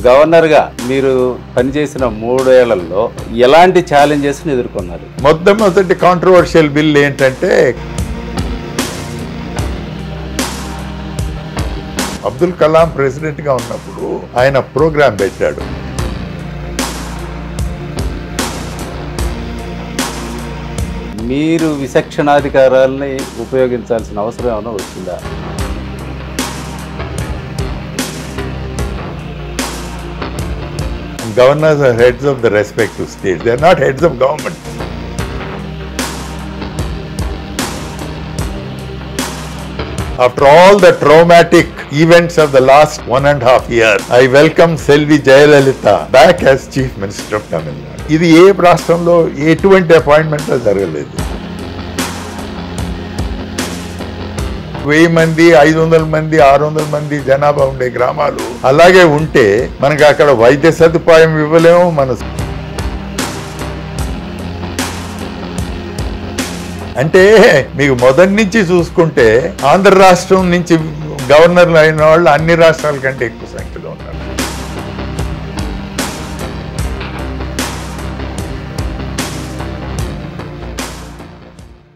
గవర్నర్గా మీరు పనిచేసిన 3 ఏళ్లలో ఎలాంటి ఛాలెంజెస్ని ఎదుర్కొన్నారు? మొట్టమొదటి కాంట్రవర్షియల్ బిల్ ఏంటంటే అబ్దుల్ కలాం ప్రెసిడెంట్గా ఉన్నప్పుడు ఆయన ప్రోగ్రాం పెట్టాడు. మీరు విచక్షణాధికారాలని ఉపయోగించాల్సిన అవసరం ఏమైనా వచ్చిందా? Governors are heads of the respective states. They are not heads of government. After all the traumatic events of the last 1.5 years, I welcome Selvi Jayalalitha back as Chief Minister of Tamil Nadu. ఇది ఏ రాష్ట్రంలో ఎటువంటి appointment జరగలేదు. 1000 మంది 500 మంది 600 మంది జనాభా ఉండే గ్రామాలు అలాగే ఉంటే మనకు అక్కడ వైద్య సదుపాయం ఇవ్వలేము. అంటే మీకు మొదటి నుంచి చూసుకుంటే ఆంధ్ర రాష్ట్రం నుంచి గవర్నర్లు అయిన వాళ్ళు అన్ని రాష్ట్రాల కంటే ఎక్కువ